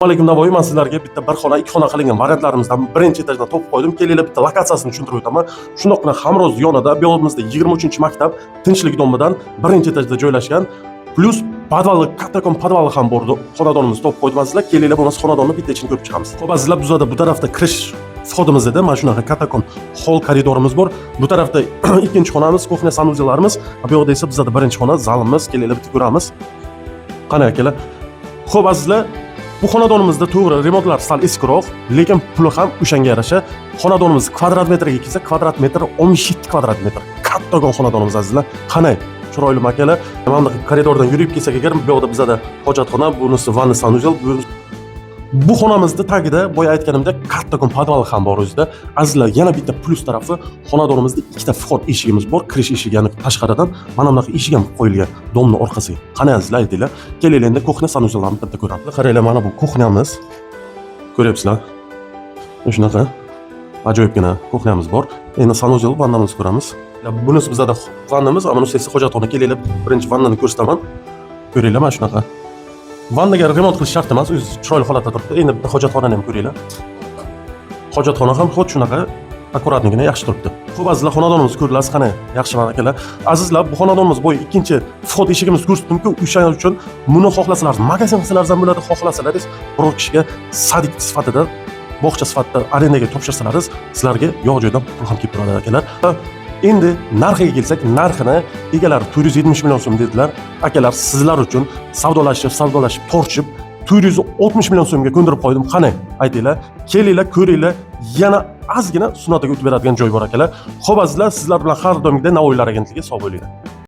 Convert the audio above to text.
Assalomu alaykum Navoiy, men sizlarga bitta bir xona, ikki xona qilingan variantlarimizdan birinchi etajdan topib qo'ydim. Kelinglar bitta lokatsiyasini tushuntirib o'taman. Shundoqqina Hamroz yonida, bu yo'limizda 23-maktab Tinchlik domidan birinchi etajda joylashgan. Plus podvali, kattakon podvali ham bor. Xonadonimizni topib qo'ydim sizlar. Kelinglar bo'lmasa xonadonni bitta ichini ko'rib chiqamiz. Xo'p, azizlar, bizda bu tarafda kirish vходimiz edi. Mana shunaqa kattakon hol koridorimiz bor. Bu tarafda ikkinchi xonamiz, kuxnya, sanuzellarimiz. Bu yoqda esa bizda birinchi xona, zalimiz. Kelinglar bitta ko'ramiz. Qani akalar. Xo'p, azizlar, bu xonadonimizda to'g'ri remontlar sal eskiroq, lekin puli ham o'shanga yarasha. Xonadonimiz kvadrat metriga kelsa, kvadrat metr 17 kvadrat metr. Kattagon xonadonimiz azizlar. Qanday chiroyli makalar. Mana bu koridordan yurib kelsak agar, bu yoqda bizda hojatxona, bunisi vanna sanuzel. Bu xonamizda tagida boya aytganimdek kattagon podval ham bor o'zida. Azizlar, yana bitta plus tarafi xonadonimizda ikkita vxod eshigimiz bor, kirish eshigi, ya'ni tashqaridan mana bunaqa eshik ham qo'yilgan domni orqasiga. Qani azizlar, aytinglar. Kelinglar endi kuxnya sanuzellarni bitta ko'ramiz. Qaranglar, mana bu kuxnyamiz. Ko'ryapsizlar? Shunaqa ajoyibgina kuxnyamiz bor. Endi sanuzel vannamizni ko'ramiz. Bunisi bizda vannamiz, mana bunisi esa hojatxona. Kelinglar, birinchi vannani ko'rsataman. Ko'ringlar, mana shunaqa. Vannaga remont qilish shart emas, o'zi chiroyli holatda turibdi. Endi bitta hojatxonani ham ko'ringlar. Hojatxona ham xuddi shunaqa akkuratligina yaxshi turibdi. Xo'p, azizlar, xonadonimizni ko'rdingiz, qani yaxshiman akalar. Azizlar, bu xonadonimiz bo'yi ikkinchi vxod eshigimizni ko'rsatdim-ku, o'shaning uchun buni xohlasalar, magazin qilsalaringiz ham bo'ladi, xohlasalaringiz biror kishiga sadik sifatida, bog'cha sifatida arendaga topshirsalaringiz, sizlarga yo'q joydan pul ham kelib turadi akalar. Endi narxiga kelsak, narxini egalari 470 million so'm dedilar. Akalar, sizlar uchun savdolashib, tortishib 460 million so'mga ko'ndirib qo'ydim. Qani, aytinglar, kelinglar, ko'ringlar. Yana ozgina sunnatiga o'tib beradigan joy bor akalar. Xo'p, azizlar, sizlar bilan har doimgidek Navoiylar agentligi sog' bo'linglar.